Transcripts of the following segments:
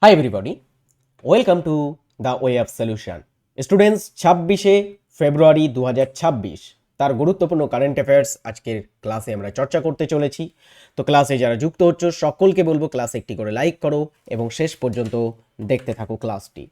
High everybody, welcome to the way of solution. Students, 26শে February 2026 তার গুরুত্বপূর্ণ current affairs আজকের ক্লাসে আমরা চর্চা করতে চলেছি। তো ক্লাসে যারা যুক্ত হচ্ছ সকলকে বলবো ক্লাসে একটি করে লাইক করো এবং শেষ পর্যন্ত দেখতে থাকো ক্লাসটি।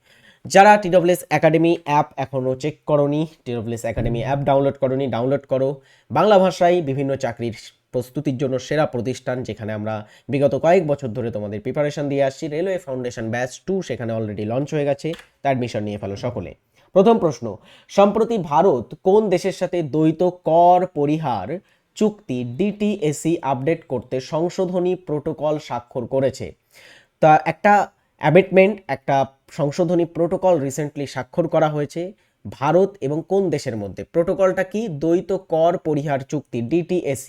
যারা TWS একাডেমি অ্যাপ এখনও চেক করোনি, TWS একাডেমি অ্যাপ ডাউনলোড করোনি, ডাউনলোড করো। বাংলা ভাষায় বিভিন্ন চাকরির প্রস্তুতির জন্য সেরা প্রতিষ্ঠান, যেখানে আমরা বিগত কয়েক বছর ধরে তোমাদের প্রিপারেশন দিয়ে আসছি। রেলওয়ে ফাউন্ডেশন ব্যাচ 2 সেখানে অলরেডি লঞ্চ হয়ে গেছে, তা অ্যাডমিশন নিয়ে ফেলো সকলে। প্রথম প্রশ্ন, সম্প্রতি ভারত কোন দেশের সাথে দ্বৈত কর পরিহার চুক্তি DTAC আপডেট করতে সংশোধনী প্রোটোকল স্বাক্ষর করেছে? তা একটা অ্যাবেটমেন্ট, একটা সংশোধনী প্রোটোকল রিসেন্টলি স্বাক্ষর করা হয়েছে ভারত এবং কোন দেশের মধ্যে। প্রোটোকলটা কি? দ্বৈত কর পরিহার চুক্তি DTAC।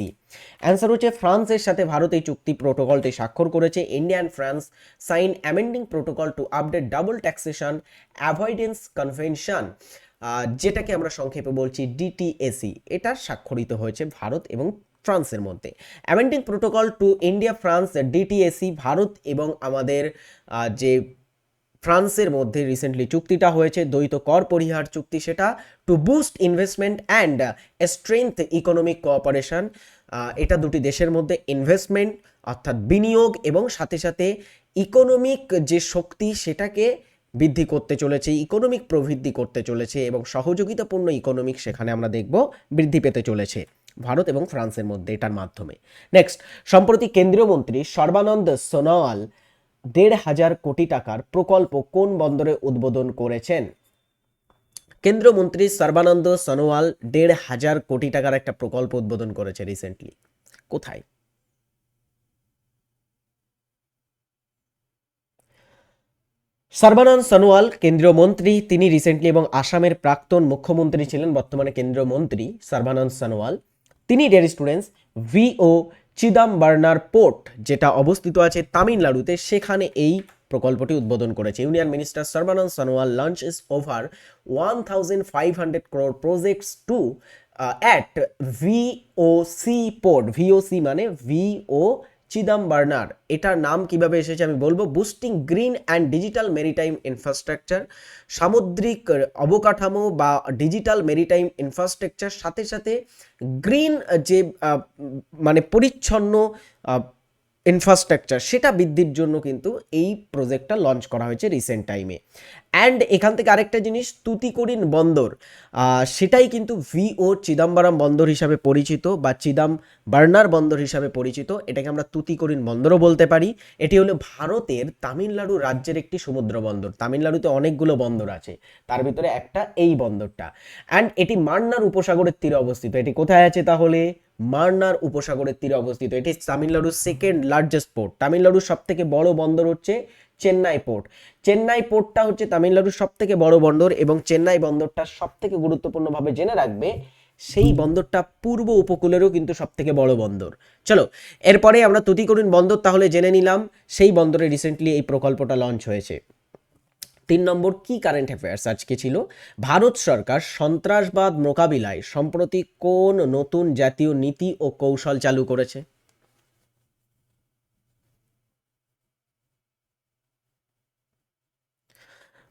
অ্যান্সার হচ্ছে ফ্রান্সের সাথে ভারত এই চুক্তি প্রোটোকলটি স্বাক্ষর করেছে। India and France sign amending protocol to update double taxation avoidance convention, যেটাকে আমরা সংক্ষেপে বলছি DTAC। এটা স্বাক্ষরিত হয়েছে ভারত এবং ফ্রান্সের মধ্যে। Amending protocol to India France DTAC, Bharat এবং আমাদের যে ফ্রান্সের মধ্যে রিসেন্টলি চুক্তিটা হয়েছে দ্বৈত কর পরিহার চুক্তি, সেটা two boost investment and strength economic cooperation. এটা দুটি দেশের মধ্যে ইনভেস্টমেন্ট অর্থাৎ বিনিয়োগ এবং সাথে সাথে ইকোনমিক যে শক্তি সেটাকে বৃদ্ধি করতে চলেছে, ইকোনমিক প্রবৃদ্ধি করতে চলেছে এবং সহযোগিতাপূর্ণ ইকোনমিক সেখানে আমরা দেখব বৃদ্ধি পেতে চলেছে ভারত এবং ফ্রান্সের মধ্যে এটার মাধ্যমে। নেক্সট, সম্প্রতি কেন্দ্রীয় মন্ত্রী সর্বানন্দ সোনোয়াল 1,500 কোটি টাকার প্রকল্প কোন বন্দরে উদ্বোধন করেছেন? কেন্দ্রীয় মন্ত্রী সর্বানন্দ সোনোয়াল 1,500 কোটি টাকার একটা প্রকল্প উদ্বোধন করেছে রিসেন্টলি। কোথায়? সর্বানন্দ সোনোয়াল কেন্দ্রীয় মন্ত্রী, তিনি রিসেন্টলি এবং আসামের প্রাক্তন মুখ্যমন্ত্রী ছিলেন, বর্তমানে কেন্দ্রীয় মন্ত্রী সর্বানন্দ সোনোয়াল। তিনি dear students VO Chidambaranar port, যেটা অবস্থিত আছে তামিলনাড়ুতে, সেখানে এই প্রকল্পটি উদ্বোধন করেছে। Union minister Sarbananda Sonowal launch is over 1,500 crore projects to at VOC পোর্ট। VOC মানে VO চিদাম্বরনার। এটার নাম কিভাবে এসেছে আমি বলবো। Boosting green and digital maritime infrastructure, সামুদ্রিক অবকাঠামো বা ডিজিটাল মেরিটাইম ইনফ্রাস্ট্রাকচার, সাথে সাথে গ্রিন যে মানে পরিচ্ছন্ন ইনফ্রাস্ট্রাকচার সেটা বৃদ্ধির জন্য কিন্তু এই প্রজেক্টটা লঞ্চ করা হয়েছে রিসেন্ট টাইমে। অ্যান্ড এখান থেকে আরেকটা জিনিস, তুতিকোরিন বন্দর, সেটাই কিন্তু VO চিদাম্বরম বন্দর হিসাবে পরিচিত বা চিদাম্বরনার বন্দর হিসাবে পরিচিত। এটাকে আমরা তুতিকোরিন বন্দরও বলতে পারি। এটি হলো ভারতের তামিলনাড়ু রাজ্যের একটি সমুদ্র বন্দর। তামিলনাড়ুতে অনেকগুলো বন্দর আছে, তার ভিতরে একটা এই বন্দরটা। অ্যান্ড এটি মান্নার উপসাগরের তীরে অবস্থিত। এটি কোথায় আছে তাহলে? মান্নার উপসাগরের তীরে অবস্থিত। এটি তামিলনাড়ুর সেকেন্ড লার্জেস্ট পোর্ট। তামিলনাড়ুর সব থেকে বড় বন্দর হচ্ছে চেন্নাই পোর্ট। চেন্নাই পোর্টটা হচ্ছে তামিলনাড়ুর সব থেকে বড় বন্দর এবং চেন্নাই বন্দরটা সব থেকে গুরুত্বপূর্ণভাবে জেনে রাখবে, সেই বন্দরটা পূর্ব উপকূলেরও কিন্তু সব থেকে বড় বন্দর। চলো এরপরে আমরা তুতিকোরিন বন্দর তাহলে জেনে নিলাম, সেই বন্দরে রিসেন্টলি এই প্রকল্পটা লঞ্চ হয়েছে। 3 নম্বর কি কারেন্ট অ্যাফেয়ার্স আজকে ছিল? ভারত সরকার সন্ত্রাসবাদ মোকাবিলায় সম্প্রতি কোন নতুন জাতীয় নীতি ও কৌশল চালু করেছে?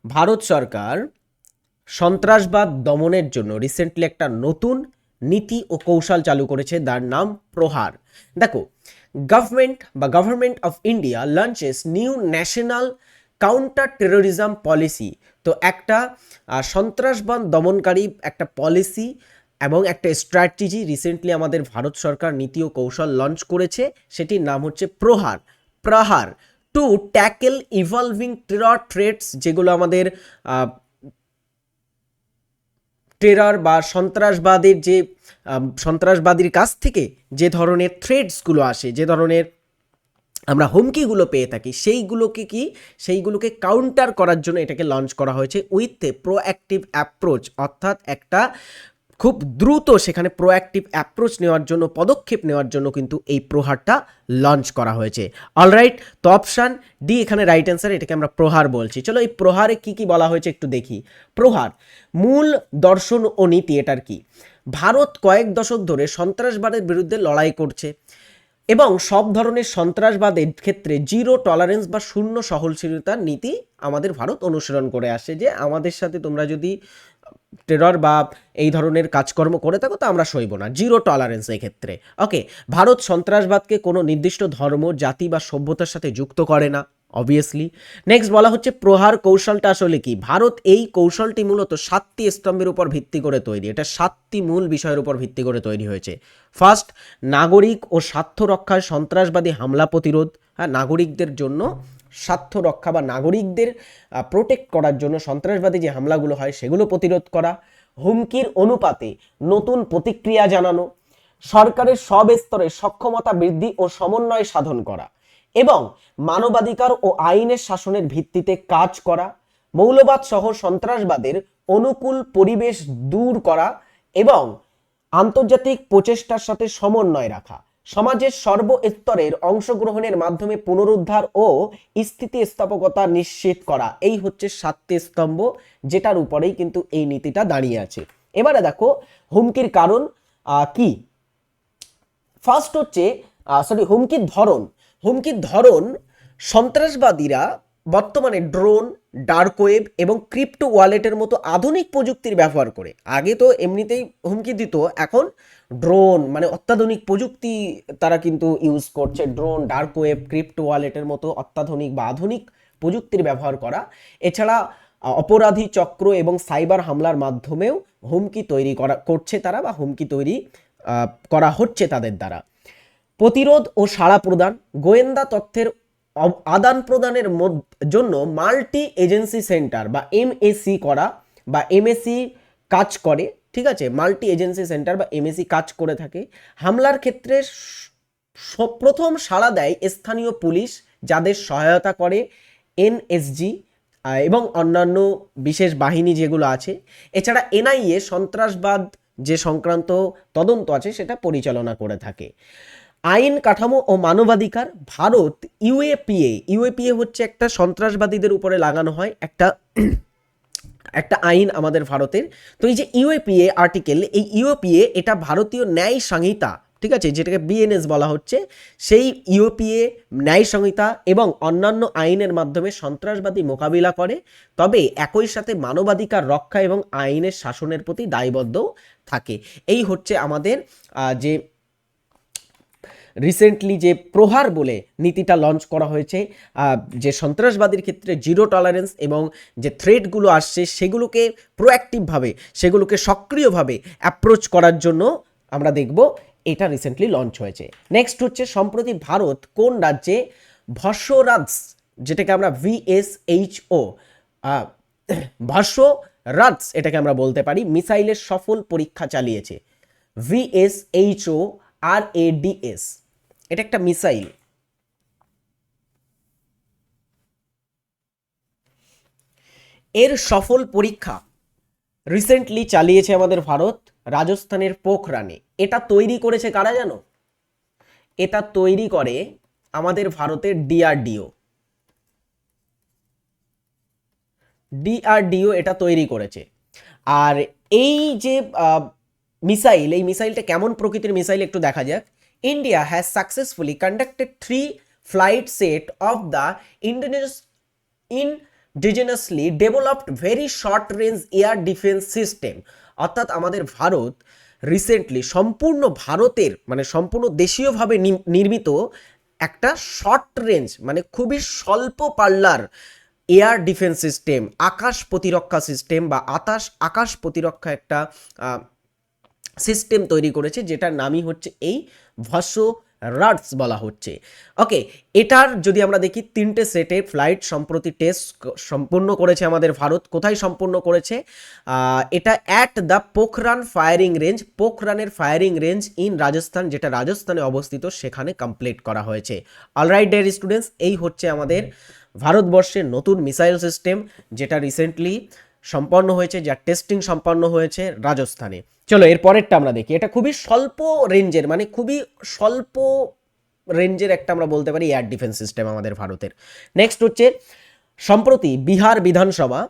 ভারত সরকার সন্ত্রাসবাদ দমনের জন্য রিসেন্টলি একটা নতুন নীতি ও কৌশল চালু করেছে, তার নাম প্রহার। দেখো, government of India launches new national counter terrorism policy. তো একটা সন্ত্রাসবাদ দমনকারী একটা পলিসি এবং একটা স্ট্র্যাটেজি রিসেন্টলি আমাদের ভারত সরকার নীতি ও কৌশল লঞ্চ করেছে, সেটির নাম হচ্ছে প্রহার। প্রহার two tackle evolving terror threats, যেগুলো আমাদের টেরর বা সন্ত্রাসবাদের যে সন্ত্রাসবাদীর কাছ থেকে যে ধরনের থ্রেটসগুলো আসে, যে ধরনের আমরা হুমকিগুলো পেয়ে থাকি, সেইগুলোকে কাউন্টার করার জন্য এটাকে লঞ্চ করা হয়েছে উইথ এ প্রোঅ্যাক্টিভ অ্যাপ্রোচ। অর্থাৎ একটা খুব দ্রুত সেখানে প্রোঅ্যাক্টিভ অ্যাপ্রোচ নেওয়ার জন্য, পদক্ষেপ নেওয়ার জন্য কিন্তু এই প্রহারটা লঞ্চ করা হয়েছে। অলরাইট, তো অপশান ডি এখানে রাইট অ্যান্সার, এটাকে আমরা প্রহার বলছি। চলো এই প্রহারে কি কি বলা হয়েছে একটু দেখি। প্রহার মূল দর্শন ও নীতি এটার কি? ভারত কয়েক দশক ধরে সন্ত্রাসবাদের বিরুদ্ধে লড়াই করছে। এবং সব ধরনের সন্ত্রাসবাদের ক্ষেত্রে জিরো টলারেন্স বা শূন্য সহনশীলতার নীতি আমাদের ভারত অনুসরণ করে আসে, যে আমাদের সাথে তোমরা যদি টেরর বা এই ধরনের কাজকর্ম করে থাকো তো আমরা সইব না, জিরো টলারেন্স এই ক্ষেত্রে। ওকে, ভারত সন্ত্রাসবাদকে কোনো নির্দিষ্ট ধর্ম, জাতি বা সভ্যতার সাথে যুক্ত করে না, অবভিয়াসলি। নেক্সট বলা হচ্ছে প্রহার কৌশলটা আসলে কি। ভারত এই কৌশলটি মূলত 7টি স্তম্ভের উপর ভিত্তি করে তৈরি, এটা 7টি মূল বিষয়ের উপর ভিত্তি করে তৈরি হয়েছে। ফার্স্ট, নাগরিক ও স্বার্থ রক্ষায় সন্ত্রাসবাদী হামলা প্রতিরোধ। হ্যাঁ, নাগরিকদের জন্য স্বার্থ রক্ষা বা নাগরিকদের প্রোটেক্ট করার জন্য সন্ত্রাসবাদী যে হামলাগুলো হয় সেগুলো প্রতিরোধ করা। হুমকির অনুপাতে নতুন প্রতিক্রিয়া জানানো, সরকারের সব স্তরে সক্ষমতা বৃদ্ধি ও সমন্বয় সাধন করা, এবং মানবাধিকার ও আইনের শাসনের ভিত্তিতে কাজ করা, মৌলবাদ সহ সন্ত্রাসবাদের অনুকূল পরিবেশ দূর করা এবং আন্তর্জাতিক প্রচেষ্টার সাথে সমন্বয় রাখা, সমাজের সর্বস্তরের অংশগ্রহণের মাধ্যমে পুনরুদ্ধার ও স্থিতিস্থাপকতা নিশ্চিত করা। এই হচ্ছে 7টি স্তম্ভ, যেটার উপরেই কিন্তু এই নীতিটা দাঁড়িয়ে আছে। এবারে দেখো হুমকির কারণ কি। ফার্স্ট হচ্ছে হুমকির ধরন সন্ত্রাসবাদীরা বর্তমানে ড্রোন, ডার্ক ওয়েব এবং ক্রিপ্টো ওয়ালেটের মতো আধুনিক প্রযুক্তির ব্যবহার করে। আগে তো এমনিতেই হুমকি দিত, এখন ড্রোন মানে অত্যাধুনিক প্রযুক্তি তারা কিন্তু ইউজ করছে। ড্রোন, ডার্ক ওয়েব, ক্রিপ্টো ওয়ালেটের মতো অত্যাধুনিক বা আধুনিক প্রযুক্তির ব্যবহার করা। এছাড়া অপরাধী চক্র এবং সাইবার হামলার মাধ্যমেও হুমকি তৈরি করছে তারা, বা হুমকি তৈরি করা হচ্ছে তাদের দ্বারা। প্রতিরোধ ও সাড়া প্রদান, গোয়েন্দা তথ্যের আদান প্রদানের জন্য মাল্টি এজেন্সি সেন্টার বা এমএসি করা বা এমএসি কাজ করে, ঠিক আছে, মাল্টি এজেন্সি সেন্টার বা এমএসি কাজ করে থাকে। হামলার ক্ষেত্রে প্রথম সাড়া দেয় স্থানীয় পুলিশ, যাদের সহায়তা করে এনএসজি এবং অন্যান্য বিশেষ বাহিনী যেগুলো আছে। এছাড়া এনআইএ সন্ত্রাসবাদ যে সংক্রান্ত তদন্ত আছে সেটা পরিচালনা করে থাকে। আইন কাঠামো ও মানবাধিকার, ভারত ইউএপিএ হচ্ছে একটা সন্ত্রাসবাদীদের উপরে লাগানো হয় একটা আইন আমাদের ভারতের। তো এই যে ইউএপিএ আর্টিকেল, এই ইউএপিএ এটা ভারতীয় ন্যায় সংহিতা, ঠিক আছে, যেটাকে বিএনএস বলা হচ্ছে, সেই ইউএপিএ ন্যায় সংহিতা এবং অন্যান্য আইনের মাধ্যমে সন্ত্রাসবাদী মোকাবিলা করে, তবে একই সাথে মানবাধিকার রক্ষা এবং আইনের শাসনের প্রতি দায়বদ্ধ থাকে। এই হচ্ছে আমাদের যে রিসেন্টলি যে প্রহার বলে নীতিটা লঞ্চ করা হয়েছে, যে সন্ত্রাসবাদীর ক্ষেত্রে জিরো টলারেন্স এবং যে থ্রেটগুলো আসছে সেগুলোকে প্রোঅ্যাক্টিভভাবে, সেগুলোকে সক্রিয়ভাবে অ্যাপ্রোচ করার জন্য আমরা দেখব এটা রিসেন্টলি লঞ্চ হয়েছে। নেক্সট হচ্ছে সম্প্রতি ভারত কোন রাজ্যে ভস্মরাজ, যেটাকে আমরা VSHO ভস্মরাজ এটাকে আমরা বলতে পারি, মিসাইলের সফল পরীক্ষা চালিয়েছে। VSHORADS এটা একটা মিসাইল। এর সফল পরীক্ষা রিসেন্টলি চালিয়েছে আমাদের ভারত রাজস্থানের পোখরানে। এটা তৈরি করেছে কারা জানো? এটা তৈরি করে আমাদের ভারতের ডিআরডিও এটা তৈরি করেছে। আর এই যে এই মিসাইলটা কেমন প্রকৃতির মিসাইল একটু দেখা যাক। India has successfully conducted 3 flight set of the indigenously developed very short range air defense system। অর্থাৎ আমাদের ভারত রিসেন্টলি সম্পূর্ণ ভারতের মানে সম্পূর্ণ দেশীয়ভাবে নির্মিত একটা শর্ট রেঞ্জ মানে খুবই স্বল্প পাল্লার এয়ার ডিফেন্স সিস্টেম, আকাশ প্রতিরক্ষা সিস্টেম বা আকাশ প্রতিরক্ষা একটা সিস্টেম তৈরি করেছে, যেটার নামই হচ্ছে এই ভস্মরাজ বলা হচ্ছে। ওকে, এটার যদি আমরা দেখি 3টে সেটে ফ্লাইট সম্প্রতি টেস্ট সম্পূর্ণ করেছে আমাদের ভারত। কোথায় সম্পূর্ণ করেছে? এটা at the Pokhran firing range, পোখরানের ফায়ারিং রেঞ্জ ইন রাজস্থান, যেটা রাজস্থানে অবস্থিত, সেখানে কমপ্লিট করা হয়েছে। অলরাইট ডিয়ার স্টুডেন্টস, এই হচ্ছে আমাদের ভারতবর্ষের নতুন মিসাইল সিস্টেম, যেটা রিসেন্টলি সম্পন্ন হয়েছে, যার টেস্টিং সম্পন্ন হয়েছে রাজস্থানে। চলো এর পরেরটা আমরা দেখি। এটা খুবই স্বল্প রেঞ্জের মানে খুবই স্বল্প রেঞ্জের একটা আমরা বলতে পারি এয়ার ডিফেন্স সিস্টেম আমাদের ভারতের। নেক্সট হচ্ছে সম্প্রতি বিহার বিধানসভা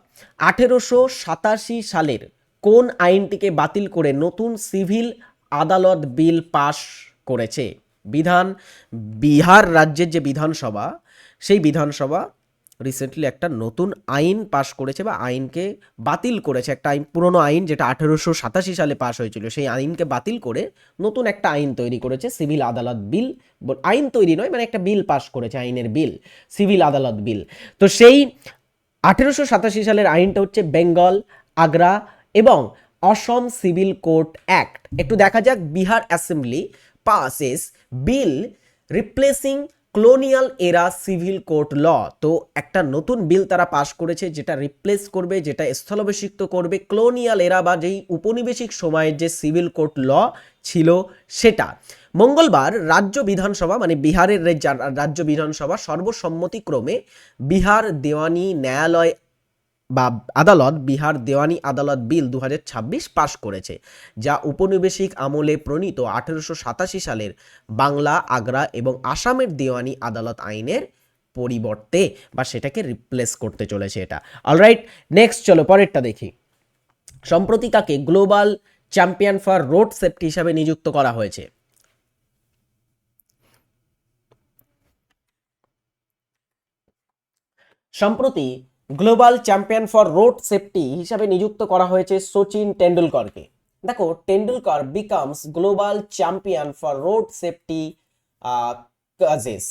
1887 সালের কোন আইনটিকে বাতিল করে নতুন সিভিল আদালত বিল পাশ করেছে? বিহার রাজ্যের যে বিধানসভা, সেই বিধানসভা রিসেন্টলি একটা নতুন আইন পাশ করেছে বা আইনকে বাতিল করেছে। একটা আইন, পুরনো আইন যেটা 1887 সালে পাশ হয়েছিল, সেই আইনকে বাতিল করে নতুন একটা আইন তৈরি করেছে, সিভিল আদালত বিল। আইন তৈরি নয়, মানে একটা বিল পাশ করেছে, আইনের বিল, সিভিল আদালত বিল। তো সেই 1887 সালের আইনটা হচ্ছে বেঙ্গল, আগ্রা এবং অসম সিভিল কোর্ট অ্যাক্ট। একটু দেখা যাক, বিহার অ্যাসেম্বলি পাসেস বিল রিপ্লেসিং কলোনিয়াল এরা সিভিল কোর্ট ল। তো একটা নতুন বিল তারা পাশ করেছে, যেটা রিপ্লেস করবে, যেটা স্থলাভিষিক্ত করবে কলোনিয়াল এরা বা যেই উপনিবেশিক সময়ের যে সিভিল কোর্ট ল ছিল সেটা। মঙ্গলবার রাজ্য বিধানসভা, মানে বিহারের রাজ্য বিধানসভা সর্বসম্মতিক্রমে বিহার দেওয়ানি ন্যায়ালয় বা আদালত, বিহার দেওয়ানি আদালত বিল 2026 পাশ করেছে, যা উপনিবেশিক আমলে প্রণীত 1887 সালের বাংলা, আগ্রা এবং আসামের দেওয়ানি আদালত আইনের পরিবর্তে বা সেটাকে রিপ্লেস করতে চলেছে এটা। অলরাইট, নেক্সট চলো পরেরটা দেখি। সম্প্রতি কাকে global champion for road safety হিসাবে নিযুক্ত করা হয়েছে? সম্প্রতি global champion for road safety হিসাবে নিযুক্ত করা হয়েছে সচিন টেন্ডুলকরকে। দেখো, Tendulkar becomes global champion for road safety causes.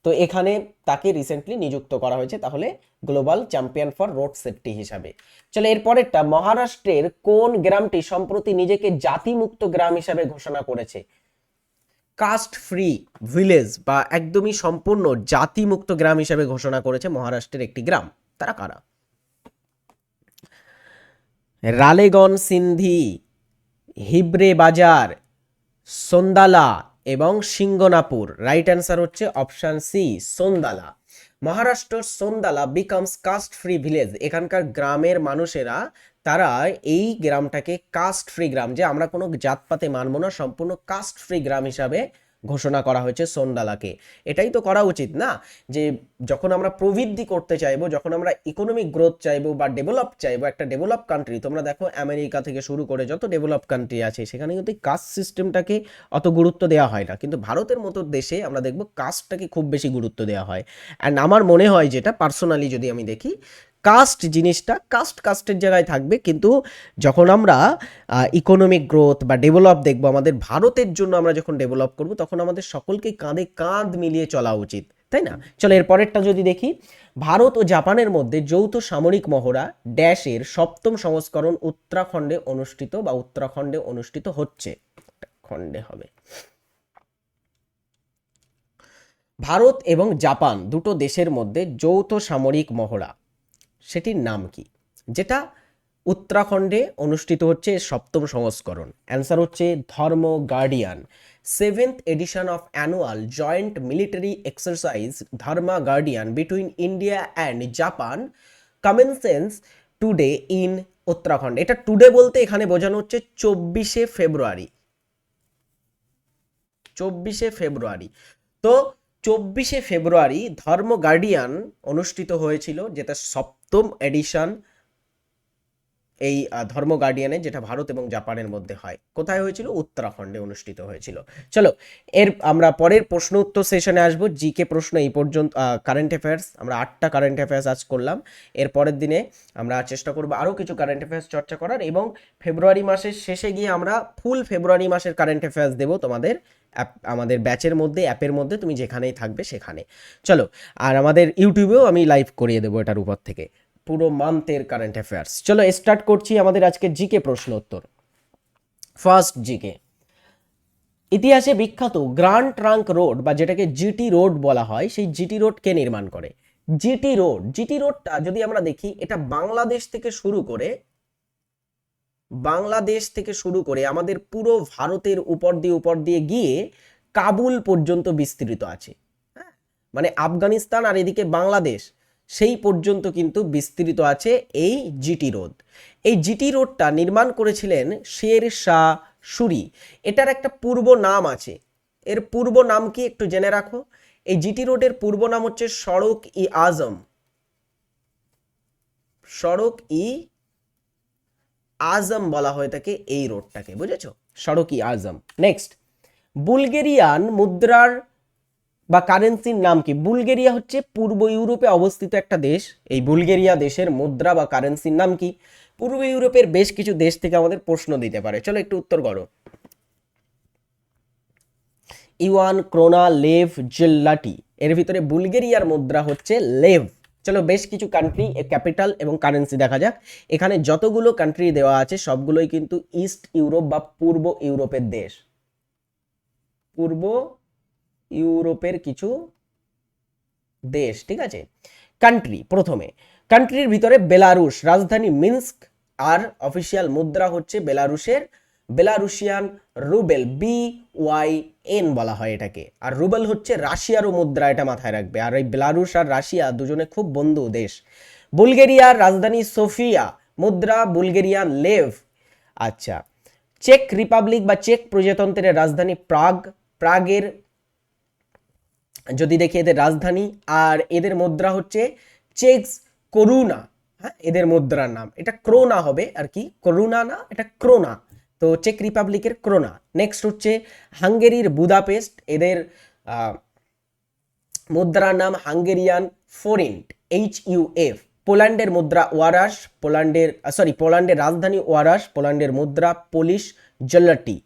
তো এখানে তাকে রিসেন্টলি নিযুক্ত করা হয়েছে তাহলে global champion for road safety হিসাবে। চলো এরপরেরটা, মহারাষ্ট্রের কোন গ্রামটি সম্প্রতি নিজেকে জাতিমুক্ত গ্রাম হিসাবে ঘোষণা করেছে? কাস্ট ফ্রি ভিলেজ বা একদমই সম্পূর্ণ জাতিমুক্ত গ্রাম হিসেবে ঘোষণা করেছে মহারাষ্ট্রের একটি গ্রাম। তারা কারা? রালেগন সিন্ধি, হিবরে বাজার, সন্দালা এবং সিঙ্গনাপুর। রাইট অ্যান্সার হচ্ছে option C, Saundala. Maharashtra Saundala becomes caste free village. এখানকার গ্রামের মানুষেরা, তারা এই গ্রামটাকে কাস্ট ফ্রি গ্রাম, যে আমরা কোনো জাতপাতে মানব না, সম্পূর্ণ কাস্ট ফ্রি গ্রাম হিসাবে ঘোষণা করা হয়েছে সন্দালাকে। এটাই তো করা উচিত না, যে যখন আমরা প্রবৃদ্ধি করতে চাইবো, যখন আমরা ইকোনমিক গ্রোথ চাইবো বা ডেভেলপ চাইবো, একটা ডেভেলপ কান্ট্রি, তোমরা দেখো আমেরিকা থেকে শুরু করে যত ডেভেলপ কান্ট্রি আছে সেখানে কিন্তু কাস্ট সিস্টেমটাকে অত গুরুত্ব দেওয়া হয় না, কিন্তু ভারতের মতো দেশে আমরা দেখবো কাস্টটাকে খুব বেশি গুরুত্ব দেওয়া হয়। অ্যান্ড আমার মনে হয়, যেটা পার্সোনালি যদি আমি দেখি, কাস্ট জিনিসটা কাস্টের জায়গায় থাকবে, কিন্তু যখন আমরা ইকোনমিক গ্রোথ বা ডেভেলপ দেখবো, আমাদের ভারতের জন্য আমরা যখন ডেভেলপ করব, তখন আমাদের সকলকে কাঁধে কাঁধ মিলিয়ে চলা উচিত, তাই না? চলো এরপরেরটা যদি দেখি, ভারত ও জাপানের মধ্যে যৌথ সামরিক মহড়া ড্যাশের 7ম সংস্করণ উত্তরাখণ্ডে অনুষ্ঠিত বা উত্তরাখণ্ডে অনুষ্ঠিত হচ্ছে। খণ্ডে হবে। ভারত এবং জাপান দুটো দেশের মধ্যে যৌথ সামরিক মহড়া, সেটির নাম কি, যেটা উত্তরাখণ্ডে অনুষ্ঠিত হচ্ছে 7ম সংস্করণ? অ্যান্সার হচ্ছে Dharma guardian. 7th edition of annual joint military exercise Dharma guardian between India and Japan commences today in Uttarakhand. এটা টুডে বলতে এখানে বোঝানো হচ্ছে 24শে ফেব্রুয়ারি। 24শে ফেব্রুয়ারি। তো 24শে ফেব্রুয়ারি ধর্ম গার্ডিয়ান অনুষ্ঠিত হয়েছিল, যেটা 7ম এডিশন এই ধর্ম গার্ডিয়ানে, যেটা ভারত এবং জাপানের মধ্যে হয়। কোথায় হয়েছিল? উত্তরাখণ্ডে অনুষ্ঠিত হয়েছিল। চলো আমরা পরের প্রশ্ন উত্তর সেশনে আসবো। জিকে প্রশ্ন এই পর্যন্ত, কারেন্ট অ্যাফেয়ার্স আমরা 8টা কারেন্ট অ্যাফেয়ার্স আজ করলাম। এর পরের দিনে আমরা চেষ্টা করবো আরও কিছু কারেন্ট অ্যাফেয়ার্স চর্চা করার, এবং ফেব্রুয়ারি মাসের শেষে গিয়ে আমরা ফুল ফেব্রুয়ারি মাসের কারেন্ট অ্যাফেয়ার্স দেবো তোমাদের আমাদের ব্যাচের মধ্যে, অ্যাপের মধ্যে, তুমি যেখানেই থাকবে সেখানে। চলো, আর আমাদের ইউটিউবেও আমি লাইভ করিয়ে দেবো এটার উপর থেকে পুরো মান্থের কারেন্ট অ্যাফেয়ার্স। চলো স্টার্ট করছি আমাদের আজকে জিকে প্রশ্ন উত্তর। ফার্স্ট জিকে, ইতিহাসে বিখ্যাত গ্র্যান্ড ট্রাঙ্ক রোড বা যেটাকে জিটি রোড বলা হয়, সেই জিটি রোড কে নির্মাণ করে? জিটি রোডটা যদি আমরা দেখি, এটা বাংলাদেশ থেকে শুরু করে আমাদের পুরো ভারতের উপর দিয়ে গিয়ে কাবুল পর্যন্ত বিস্তৃত আছে। হ্যাঁ, মানে আফগানিস্তান আর এদিকে বাংলাদেশ, সেই পর্যন্ত কিন্তু বিস্তৃত আছে এই জিটি রোড। এই জিটি রোডটা নির্মাণ করেছিলেন শের শাহ সুরি। এটার একটা পূর্ব নাম আছে, এর পূর্ব নাম কি একটু জেনে রাখো। এই জিটি রোডের পূর্ব নাম হচ্ছে সড়ক ই আজম। সড়ক ই আজম বলা হয়ে থাকে এই রোডটাকে, বুঝেছো? সড়ক ই আজম। নেক্সট, বুলগেরিয়ান মুদ্রার বা কারেন্সির নাম কি? বুলগেরিয়া হচ্ছে পূর্ব ইউরোপে অবস্থিত একটা দেশ। এই বুলগেরিয়া দেশের মুদ্রা বা কারেন্সির নাম কি? পূর্ব ইউরোপের বেশ কিছু দেশ থেকে আমাদের প্রশ্ন দিতে পারে, চলো একটু উত্তর করো। ইওয়ান, ক্রোনা, লেভ, জেল্লাটি। এর ভিতরে বুলগেরিয়ার মুদ্রা হচ্ছে লেভ। চলো বেশ কিছু কান্ট্রি ক্যাপিটাল এবং কারেন্সি দেখা যাক। এখানে যতগুলো কান্ট্রি দেওয়া আছে সবগুলোই কিন্তু ইস্ট ইউরোপ বা পূর্ব ইউরোপের দেশ। পূর্ব ইউরোপের কিছু দেশ, ঠিক আছে। কান্ট্রি, প্রথমে কান্ট্রির ভিতরে বেলারুশ, রাজধানী মিন্স্ক, আর অফিসিয়াল মুদ্রা হচ্ছে বেলারুশের বেলারুশিয়ান রুবেল, BYN বলা হয় এটাকে। আর রুবেল হচ্ছে রাশিয়ারও মুদ্রা, এটা মাথায় রাখবে। আর এই বেলারুশ আর রাশিয়া দুজনে খুব বন্ধু দেশ। বুলগেরিয়ার রাজধানী সোফিয়া, মুদ্রা বুলগেরিয়ান লেভ। আচ্ছা, চেক রিপাবলিক বা চেক প্রজাতন্ত্রের রাজধানী প্রাগ। প্রাগের যদি দেখি এদের রাজধানী আর এদের মুদ্রা হচ্ছে চেকস করুনা। হ্যাঁ, এদের মুদ্রার নাম এটা ক্রোনা হবে আর কি, করুনা না, এটা ক্রোনা। তো চেক রিপাবলিকের ক্রোনা। নেক্সট হচ্ছে হাঙ্গেরির বুদাপেস্ট, এদের মুদ্রার নাম হাঙ্গেরিয়ান ফোরিন্ট, HUF। পোল্যান্ডের মুদ্রা ওয়ারাস, পোল্যান্ডের রাজধানী ওয়ারাস, পোল্যান্ডের মুদ্রা পোলিশ জেলাটি।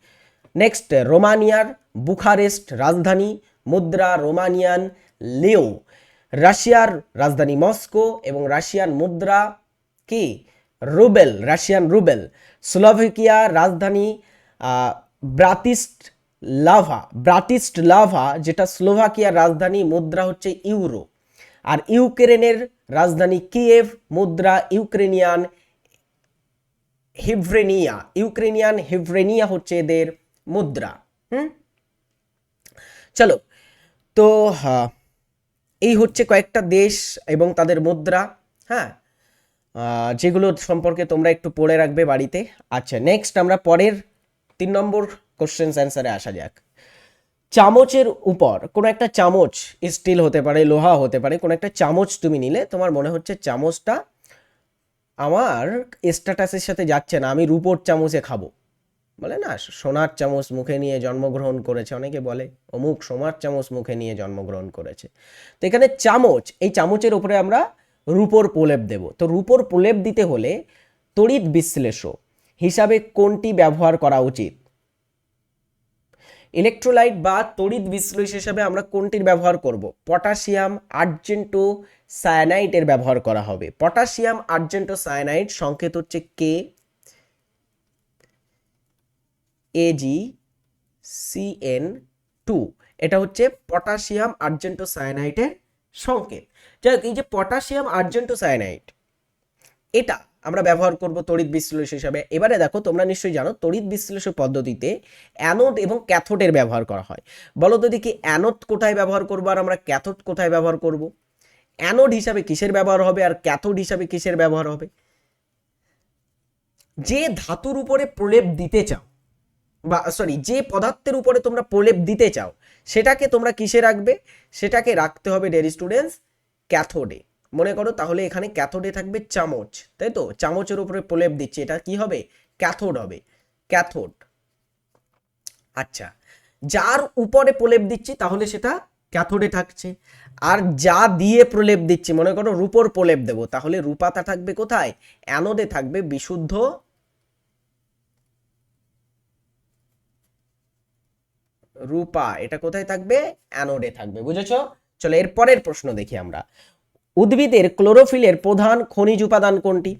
নেক্সট রোমানিয়ার বুখারেস্ট রাজধানী, মুদ্রা রোমানিয়ান লিও। রাশিয়ার রাজধানী মস্কো এবং রাশিয়ান মুদ্রা কি? রুবেল, রাশিয়ান রুবেল। স্লোভাকিয়ার রাজধানী ব্রাতিস্লাভা, যেটা স্লোভাকিয়ার রাজধানী, মুদ্রা হচ্ছে ইউরো। আর ইউক্রেনের রাজধানী কিয়েভ, মুদ্রা ইউক্রেনিয়ান হিভ্রেনিয়া হচ্ছে এদের মুদ্রা। চলো, তো এই হচ্ছে কয়েকটা দেশ এবং তাদের মুদ্রা, হ্যাঁ, যেগুলো সম্পর্কে তোমরা একটু পড়ে রাখবে বাড়িতে। আচ্ছা, নেক্সট আমরা পরের 3 নম্বর কোশ্চেন অ্যান্সারে আসা যাক। চামচের উপর কোনো একটা চামচ, স্টিল হতে পারে, লোহা হতে পারে, কোনো একটা চামচ তুমি নিলে, তোমার মনে হচ্ছে চামচটা আমার স্ট্যাটাসের সাথে যাচ্ছে না, আমি রূপোর চামচে খাবো। বলে না, সোনার চামচ মুখে নিয়ে জন্মগ্রহণ করেছে, অনেকে বলে অমুক সোনার চামচ মুখে নিয়ে জন্মগ্রহণ করেছে। তো এখানে চামচ, এই চামচের উপরে আমরা রূপোর প্রলেপ দেব। তো রূপোর প্রলেপ দিতে হলে তড়িৎ বিশ্লেষক হিসাবে কোনটি ব্যবহার করা উচিত? ইলেকট্রোলাইট বা তড়িৎ বিশ্লেষক হিসাবে আমরা কোনটির ব্যবহার করব? পটাশিয়াম আর্জেন্টো সায়ানাইটের ব্যবহার করা হবে। পটাশিয়াম আর্জেন্টো সায়ানাইট সংকেত হচ্ছে KAgCN2। এটা হচ্ছে পটাশিয়াম আর্জেন্টো সায়ানাইটের সংকেত। যাই হোক, এই যে পটাশিয়াম আর্জেন্টো সায়ানাইট, এটা আমরা ব্যবহার করব তড়িৎ বিশ্লেষক হিসাবে। এবারে দেখো, তোমরা নিশ্চয়ই জানো তড়িৎ বিশ্লেষক পদ্ধতিতে অ্যানোড এবং ক্যাথোডের ব্যবহার করা হয়। বলো তো দেখি, অ্যানোড কোথায় ব্যবহার করব আর আমরা ক্যাথোড কোথায় ব্যবহার করব? অ্যানোড হিসাবে কিসের ব্যবহার হবে আর ক্যাথোড হিসাবে কিসের ব্যবহার হবে? যে ধাতুর উপরে প্রলেপ দিতে চাও, বা যে পদার্থের উপরে তোমরা প্রলেপ দিতে চাও, সেটাকে তোমরা কিসে রাখবে? সেটাকে রাখতে হবে ডিয়ার স্টুডেন্টস ক্যাথোডে। মনে করো তাহলে এখানে ক্যাথোডে থাকবে চামচ, তাই তো? চামচের উপরে প্রলেপ দিচ্ছে, এটা কি হবে? ক্যাথোড হবে, ক্যাথোড। আচ্ছা, যার উপরে প্রলেপ দিচ্ছি তাহলে সেটা ক্যাথোডে থাকছে। আর যা দিয়ে প্রলেপ দিচ্ছি, মনে করো রূপোর প্রলেপ দেবো, তাহলে রূপাটা থাকবে কোথায়? অ্যানোডে থাকবে, বিশুদ্ধ রূপা। এটা কোথায় থাকবে? অ্যানোডে থাকবে, বুঝেছো? চলো এর পরের প্রশ্ন দেখি আমরা। উদ্ভিদের ক্লোরোফিলের প্রধান খনিজ উপাদান কোনটি?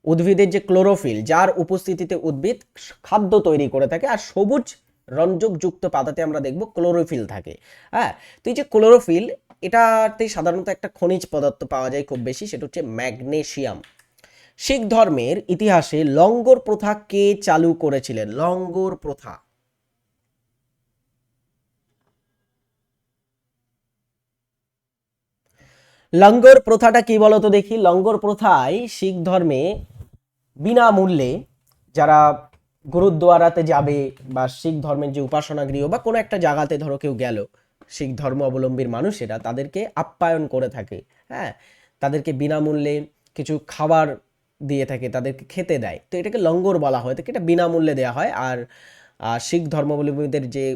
উদ্ভিদের যে ক্লোরোফিল, যার উপস্থিতিতে উদ্ভিদ খাদ্য তৈরি করে থাকে, আর সবুজ রঞ্জক যুক্ত পাতাতে আমরা দেখব ক্লোরোফিল থাকে। হ্যাঁ, তো এই যে ক্লোরোফিল, এটাতে সাধারণত একটা খনিজ পদার্থ পাওয়া যায় খুব বেশি, সেটা হচ্ছে ম্যাগনেসিয়াম। শিখ ধর্মের ইতিহাসে লঙ্গর প্রথা কে চালু করেছিলেন? লঙ্গর প্রথা। লঙ্গর প্রথাটা কি বলতো দেখি? লঙ্গর প্রথায় শিখ ধর্মে বিনামূল্যে যারা গুরুদ্বারাতে যাবে বা শিখ ধর্মের যে উপাসনা গৃহ বা কোনো একটা জায়গাতে ধরো কেউ গেল, শিখ ধর্ম অবলম্বীর মানুষেরা তাদেরকে আপ্যায়ন করে থাকে। হ্যাঁ, তাদেরকে বিনামূল্যে কিছু খাবার দিয়ে থাকে, তাদেরকে খেতে দেয়। তো এটাকে লঙ্গর বলা হয়, তো এটা বিনামূল্যে দেওয়া হয়। আর শিখ ধর্মাবলম্বীদের যে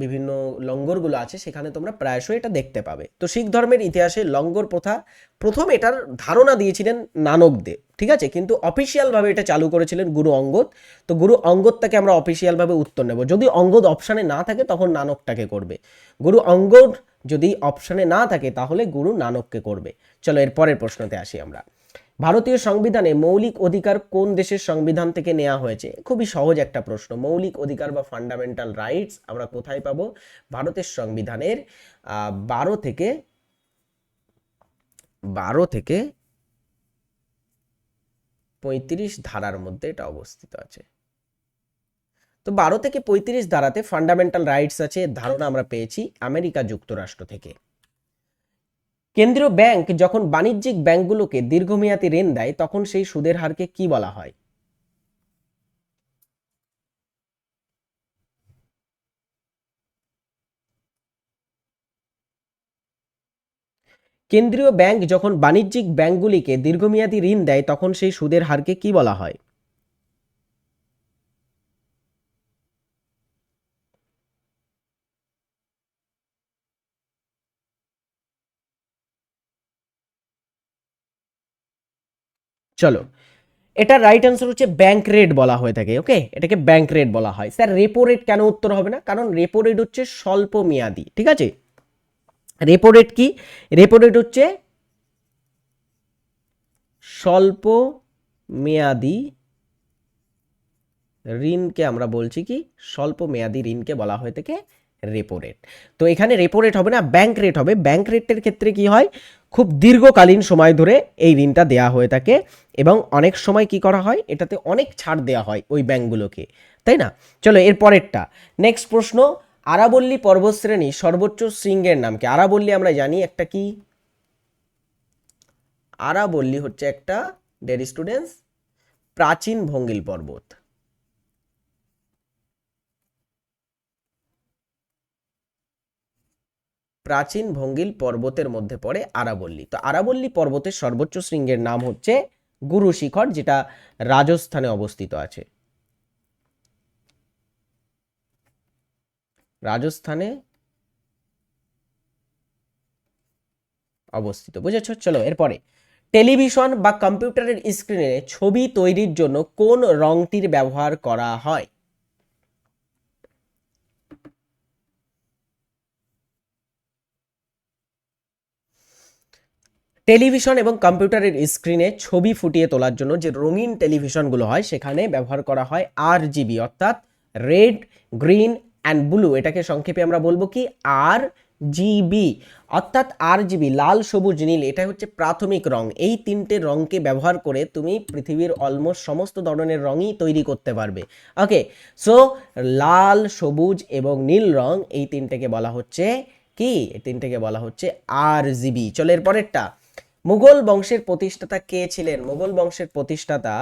বিভিন্ন লঙ্গরগুলো আছে সেখানে তোমরা প্রায়শই এটা দেখতে পাবে। তো শিখ ধর্মের ইতিহাসে লঙ্গর প্রথা প্রথম এটার ধারণা দিয়েছিলেন নানক দেব, ঠিক আছে, কিন্তু অফিসিয়ালভাবে এটা চালু করেছিলেন গুরু অঙ্গদ। তো গুরু অঙ্গদটাকে আমরা অফিসিয়ালভাবে উত্তর নেব, যদি অঙ্গদ অপশানে না থাকে তখন নানকটাকে করবে, গুরু অঙ্গদ যদি অপশানে না থাকে তাহলে গুরু নানককে করবে। চলো এর পরের প্রশ্নতে আসি আমরা। ভারতীয় সংবিধানে মৌলিক অধিকার কোন দেশের সংবিধান থেকে নেওয়া হয়েছে? খুবই সহজ একটা প্রশ্ন। মৌলিক অধিকার বা ফান্ডামেন্টাল রাইটস আমরা কোথায় পাবো? ভারতের সংবিধানের 12 থেকে 35 ধারার মধ্যে এটা অবস্থিত আছে। তো 12 থেকে 35 ধারাতে ফান্ডামেন্টাল রাইটস আছে, ধারণা আমরা পেয়েছি আমেরিকা যুক্তরাষ্ট্র থেকে। কেন্দ্রীয় ব্যাংক যখন বাণিজ্যিক ব্যাংকগুলোকে দীর্ঘমেয়াদী ঋণ দেয় তখন সেই সুদের হারকে কি বলা হয়? কেন্দ্রীয় ব্যাংক যখন বাণিজ্যিক ব্যাংকগুলিকে দীর্ঘমেয়াদী ঋণ দেয় তখন সেই সুদের হারকে কি বলা হয়? চলো, এটা রাইট অ্যান্সার হচ্ছে ব্যাংক রেট বলা হয়ে থাকে। ওকে, এটাকে ব্যাংক রেট বলা হয়। স্যার রেপো রেট কেন উত্তর হবে না? কারণ রেপো রেট হচ্ছে স্বল্প মেয়াদি, ঠিক আছে। রেপো রেট কি? রেপো রেট হচ্ছে স্বল্প মেয়াদি ঋণকে আমরা বলছি কি, স্বল্প মেয়াদি ঋণকে বলা হয়ে থাকে রেপো রেট। তো এখানে রেপো রেট হবে না, ব্যাংক রেট হবে। ব্যাংক রেটের ক্ষেত্রে কি হয়, খুব দীর্ঘকালীন সময় ধরে এই ঋণটা দেওয়া হয়ে থাকে এবং অনেক সময় কি করা হয়, এটাতে অনেক ছাড় দেওয়া হয় ওই ব্যাংকগুলোকে, তাই না? চলো এর পরেরটা, নেক্সট প্রশ্ন। আরাবল্লী পর্বতশ্রেণী সর্বোচ্চ শৃঙ্গের নাম কি? আরাবল্লী আমরা জানি একটা কি, আরাবল্লী হচ্ছে একটা ডিয়ার স্টুডেন্টস প্রাচীন ভঙ্গিল পর্বত। প্রাচীন ভঙ্গিল পর্বতের মধ্যে পড়ে আরাবল্লী। তো আরাবল্লী পর্বতের সর্বোচ্চ শৃঙ্গের নাম হচ্ছে গুরু শিখর, যেটা রাজস্থানে অবস্থিত আছে। রাজস্থানে অবস্থিত, বুঝেছ? চলো এরপরে, টেলিভিশন বা কম্পিউটারের স্ক্রিনে ছবি তৈরির জন্য কোন রংটির ব্যবহার করা হয়? টেলিভিশন এবং কম্পিউটারের স্ক্রিনে ছবি ফুটিয়ে তোলার জন্য যে রঙিন টেলিভিশনগুলো হয় সেখানে ব্যবহার করা হয় RGB, অর্থাৎ রেড, গ্রিন অ্যান্ড ব্লু। এটাকে সংক্ষেপে আমরা বলবো কি, RGB, অর্থাৎ RGB, লাল, সবুজ, নীল, এটা হচ্ছে প্রাথমিক রং। এই তিনটে রংকে ব্যবহার করে তুমি পৃথিবীর অলমোস্ট সমস্ত ধরনের রঙই তৈরি করতে পারবে। ওকে, সো লাল, সবুজ এবং নীল রং, এই তিনটেকে বলা হচ্ছে কি, এই তিনটেকে বলা হচ্ছে RGB। চলো এর পরেরটা, মুঘল বংশের প্রতিষ্ঠাতা কে ছিলেন? মুঘল বংশের প্রতিষ্ঠাতা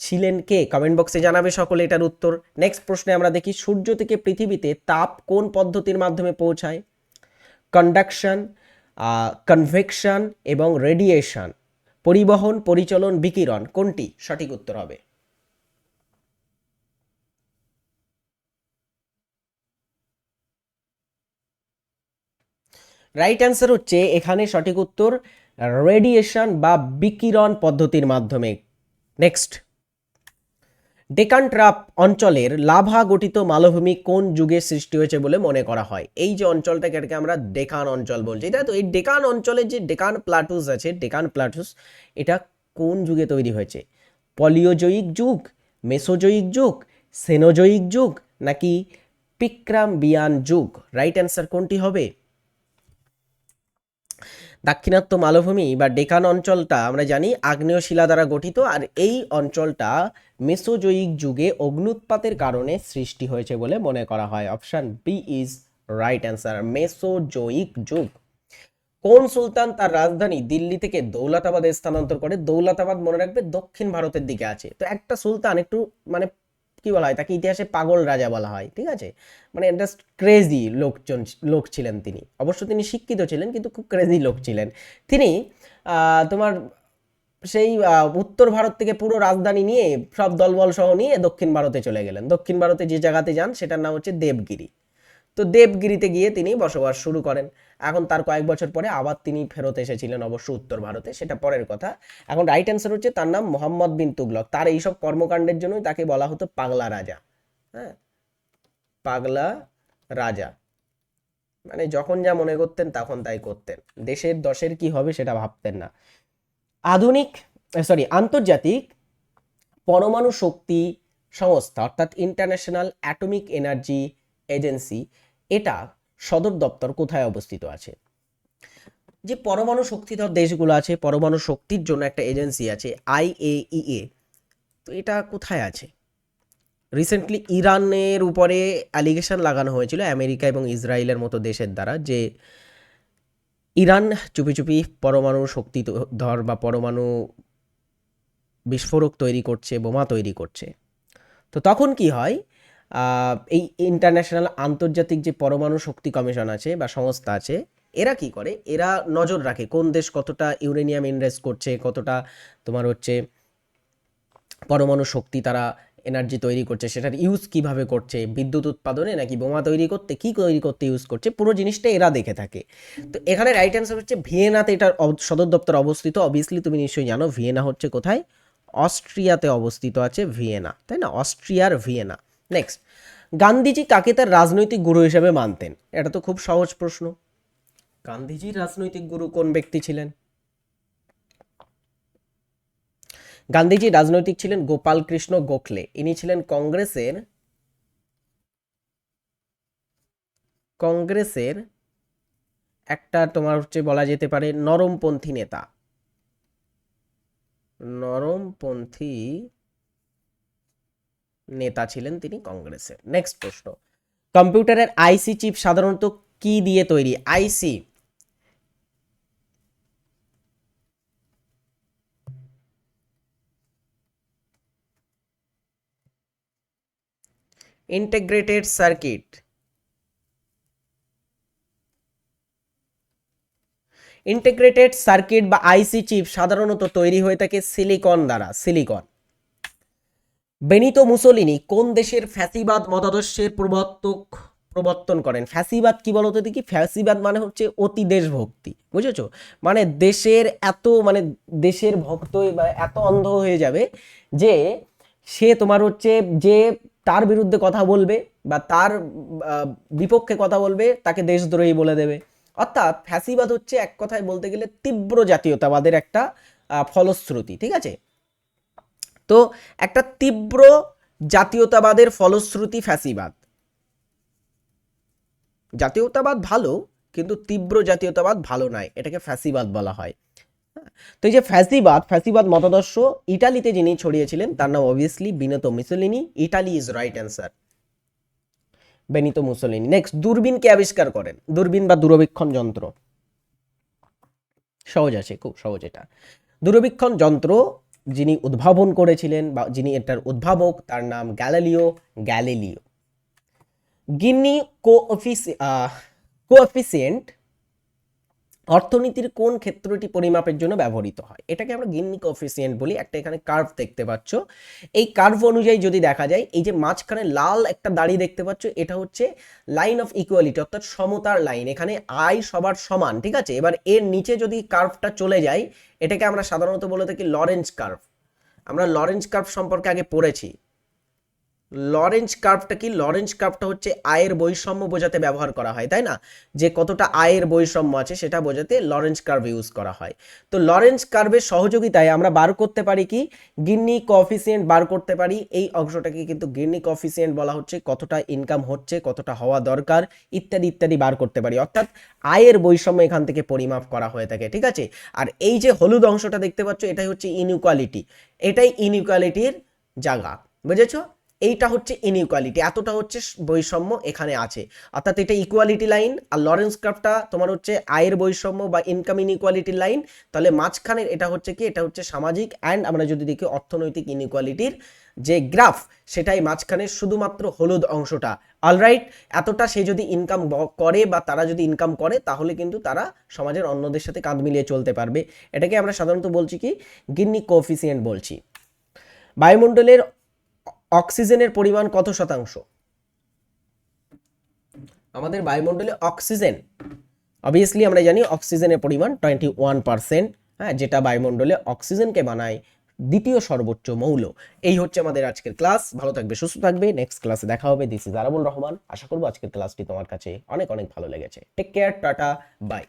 ছিলেন কে? কমেন্ট বক্সে জানাবে সকলে এটার উত্তর। নেক্সট প্রশ্নে আমরা দেখি, সূর্য থেকে পৃথিবীতে তাপ কোন পদ্ধতির মাধ্যমে পৌঁছায়? কন্ডাকশন, কনভেকশন এবং রেডিয়েশন, পরিবহন, পরিচলন, বিকিরণ, কোনটি সঠিক উত্তর হবে? রাইট অ্যান্সার হচ্ছে এখানে সঠিক উত্তর রেডিয়েশন বা বিকিরণ পদ্ধতির মাধ্যমে। নেক্সট, ডেকান ট্রাপ অঞ্চলের লাভা গঠিত মালভূমি কোন যুগে সৃষ্টি হয়েছে বলে মনে করা হয়? এই যে অঞ্চলটাকে এটাকে আমরা ডেকান অঞ্চল বলছি, তাই তো। এই ডেকান অঞ্চলের যে ডেকান প্লাটুস আছে, ডেকান প্লাটুস, এটা কোন যুগে তৈরি হয়েছে? পলিওজয়িক যুগ, মেসোজয়িক যুগ, সেনোজয়িক যুগ নাকি প্রিক্যাম্বিয়ান যুগ? রাইট অ্যান্সার কোনটি হবে? দাক্ষিণাত্য মালভূমি বা ডেকান অঞ্চলটা আমরা জানি আগ্নেয় শিলা দ্বারা গঠিত, আর এই অঞ্চলটা মেসোজয়িক যুগে অগ্নুৎপাতের কারণে সৃষ্টি হয়েছে বলে মনে করা হয়। Option B is right answer, Mesozoic যুগ। কোন সুলতান তার রাজধানী দিল্লি থেকে দৌলতাবাদে স্থানান্তর করে? দৌলতাবাদ মনে রাখবে দক্ষিণ ভারতের দিকে আছে। তো একটা সুলতান একটু মানে কি বলা হয় তাকে, ইতিহাসে পাগল রাজা বলা হয়, ঠিক আছে, মানে জাস্ট ক্রেজি লোক ছিলেন তিনি। অবশ্য তিনি শিক্ষিত ছিলেন কিন্তু খুব ক্রেজি লোক ছিলেন তিনি। তোমার সেই উত্তর ভারত থেকে পুরো রাজধানী নিয়ে সব দলবল সহ নিয়ে দক্ষিণ ভারতে চলে গেলেন। দক্ষিণ ভারতে যে জায়গাতে যান সেটার নাম হচ্ছে দেবগিরি। তো দেবগিরিতে গিয়ে তিনি বসবাস শুরু করেন। এখন তার কয়েক বছর পরে আবার তিনি ফেরত এসেছিলেন অবশ্য উত্তর ভারতে, সেটা পরের কথা। এখন রাইট অ্যান্সার হচ্ছে তার নাম মোহাম্মদ বিন তুগলক। তার এইসব কর্মকাণ্ডের জন্যই তাকে বলা হতো পাগলা রাজা। হ্যাঁ, পাগলা রাজা, মানে যখন যা মনে করতেন তখন তাই করতেন, দেশের দশের কি হবে সেটা ভাবতেন না। আন্তর্জাতিক পরমাণু শক্তি সংস্থা অর্থাৎ ইন্টারন্যাশনাল অ্যাটমিক এনার্জি এজেন্সি, এটা সদর দপ্তর কোথায় অবস্থিত আছে? যে পরমাণু শক্তিধর দেশগুলো আছে, পরমাণু শক্তির জন্য একটা এজেন্সি আছে IAEA, তো এটা কোথায় আছে? রিসেন্টলি ইরানের উপরে অ্যালিগেশন লাগানো হয়েছিল আমেরিকা এবং ইসরায়েলের মতো দেশের দ্বারা, যে ইরান চুপি চুপি পরমাণু শক্তিধর বা পরমাণু বিস্ফোরক তৈরি করছে, বোমা তৈরি করছে। তো তখন কি হয়, এই ইন্টারন্যাশনাল আন্তর্জাতিক যে পরমাণু শক্তি কমিশন আছে বা সংস্থা আছে, এরা কি করে, এরা নজর রাখে কোন দেশ কতটা ইউরেনিয়াম ইনভেস্ট করছে, কতটা তোমার হচ্ছে পরমাণু শক্তি তারা এনার্জি তৈরি করছে, সেটার ইউজ কিভাবে করছে, বিদ্যুৎ উৎপাদনে নাকি বোমা তৈরি করতে, কি তৈরি করতে ইউজ করছে, পুরো জিনিসটা এরা দেখে থাকে। তো এখানে রাইট অ্যান্সার হচ্ছে ভিয়েনাতে এটার সদর দপ্তর অবস্থিত। অবভিয়াসলি তুমি নিশ্চয়ই জানো ভিয়েনা হচ্ছে কোথায়, অস্ট্রিয়াতে অবস্থিত আছে ভিয়েনা, তাই না, অস্ট্রিয়ার ভিয়েনা। নেক্সট, গান্ধীজি কাকে তার রাজনৈতিক গুরু হিসেবে মানতেন? এটা তো খুব সহজ প্রশ্ন। গান্ধীজির রাজনৈতিক গুরু কোন ব্যক্তি ছিলেন? গান্ধীজি রাজনৈতিক ছিলেন গোপাল কৃষ্ণ গোখলে। ইনি ছিলেন কংগ্রেসের একটা তোমার হচ্ছে বলা যেতে পারে নরমপন্থী নেতা, নরমপন্থী নেতা ছিলেন তিনি কংগ্রেসের। নেক্সট প্রশ্ন, কম্পিউটারের আইসি চিপ সাধারণত কি দিয়ে তৈরি? আইসি, ইন্টিগ্রেটেড সার্কিট, ইন্টিগ্রেটেড সার্কিট বা আইসি চিপ সাধারণত তৈরি হয়ে থাকে সিলিকন দ্বারা, সিলিকন। বেনিতো মুসোলিনি কোন দেশের ফ্যাসিবাদ মতাদর্শের প্রবর্তন করেন? ফ্যাসিবাদ কি বলতো দেখি? ফ্যাসিবাদ মানে হচ্ছে অতি দেশভক্তি, বুঝেছো? মানে দেশের এত মানে দেশের ভক্তই বা এত অন্ধ হয়ে যাবে যে সে তোমার হচ্ছে যে তার বিরুদ্ধে কথা বলবে বা তার বিপক্ষে কথা বলবে তাকে দেশদ্রোহী বলে দেবে। অর্থাৎ ফ্যাসিবাদ হচ্ছে এক কথায় বলতে গেলে তীব্র জাতীয়তাবাদের একটা ফলশ্রুতি, ঠিক আছে? তো একটা তীব্র জাতীয়তাবাদের ফলশ্রুতি ফ্যাসিবাদ। জাতীয়তাবাদ ভালো, কিন্তু তীব্র জাতীয়তাবাদ ভালো নয়, এটাকে ফ্যাসিবাদ বলা হয়। তো এই যে ফ্যাসিবাদ মতাদর্শ ইটালিতে যিনি ছড়িয়েছিলেন তার নাম obviously Benito Mussolini. Italy is right answer, Benito Mussolini. Next, দূরবীন কে আবিষ্কার করেন? দূরবীন বা দূরবীক্ষণ যন্ত্র, সহজ আছে, খুব সহজ এটা। দূরবীক্ষণ যন্ত্র যিনি উদ্ভাবন করেছিলেন বা যিনি এটার উদ্ভাবক তার নাম গ্যালিলিও। গিনি কোএফিসিয়েন্ট অর্থনীতির কোন ক্ষেত্রটি পরিমাপের জন্য ব্যবহৃত হয়? এটাকে আমরা গিনি কোএফিসিয়েন্ট বলি। একটা এখানে কার্ভ দেখতে পাচ্ছ, এই কার্ভ অনুযায়ী যদি দেখা যায়, এই যে মাঝখানে লাল একটা দাড়ি দেখতে পাচ্ছ, এটা হচ্ছে লাইন অফ ইকুয়ালিটি অর্থাৎ সমতার লাইন। এখানে আয় সবার সমান, ঠিক আছে? এবার এর নিচে যদি কার্ভটা চলে যায়, এটাকে আমরা সাধারণত বলে থাকি লরেঞ্জ কার্ভ। আমরা লরেঞ্জ কার্ভ সম্পর্কে আগে পড়েছি। লরেঞ্জ কার্ভটা কি? লরেঞ্জ কার্ভটা হচ্ছে আয়ের বৈষম্য বোঝাতে ব্যবহার করা হয়, তাই না? যে কতটা আয়ের বৈষম্য আছে সেটা বোঝাতে লরেঞ্জ কার্ভ ইউজ করা হয়। তো লরেঞ্জ কার্ভের সহযোগিতায় আমরা বার করতে পারি কি? গিনি কোএফিসিয়েন্ট বার করতে পারি। এই অংশটাকে কিন্তু গিনি কোএফিসিয়েন্ট বলা হচ্ছে, কতটা ইনকাম হচ্ছে, কতটা হওয়া দরকার ইত্যাদি ইত্যাদি বার করতে পারি। অর্থাৎ আয়ের বৈষম্য এখান থেকে পরিমাপ করা হয়ে থাকে, ঠিক আছে? আর এই যে হলুদ অংশটা দেখতে পাচ্ছ, এটাই হচ্ছে ইনইকুয়ালিটি, এটাই ইনইকুয়ালিটির জায়গা, বুঝেছো? এইটা হচ্ছে ইনইকুয়ালিটি, এতটা হচ্ছে বৈষম্য এখানে আছে, অর্থাৎ এটা ইকুয়ালিটি লাইন, আর লরেন্স কার্ভটা তোমার হচ্ছে আয়ের বৈষম্য বা ইনকাম ইনইকুয়ালিটি লাইন। তাহলে মাঝখানের এটা হচ্ছে কি, এটা হচ্ছে সামাজিক অ্যান্ড আমরা যদি দেখি অর্থনৈতিক ইনইকুয়ালিটির যে গ্রাফ, সেটাই মাঝখানে শুধুমাত্র হলুদ অংশটা। অলরাইট, এতটা সে যদি ইনকাম করে বা তারা যদি ইনকাম করে, তাহলে কিন্তু তারা সমাজের অন্যদের সাথে কাঁধ মিলিয়ে চলতে পারবে। এটাকে আমরা সাধারণত বলছি কি, গিনি কোএফিসিয়েন্ট বলছি। বায়ুমণ্ডলের অক্সিজেনের পরিমাণ কত শতাংশ? আমাদের বায়ুমণ্ডলে অক্সিজেন, অবভিয়াসলি আমরা জানি অক্সিজেনের পরিমাণ 21%, হ্যাঁ, যেটা বায়ুমণ্ডলে অক্সিজেনকে বানায় দ্বিতীয় সর্বোচ্চ মৌল। এই হচ্ছে আমাদের আজকের ক্লাস। ভালো থাকবে, সুস্থ থাকবে, নেক্সট ক্লাসে দেখা হবে। This is Arabul Rahman. আশা করবো আজকের ক্লাসটি তোমার কাছে অনেক অনেক ভালো লেগেছে। Take care, tata, by.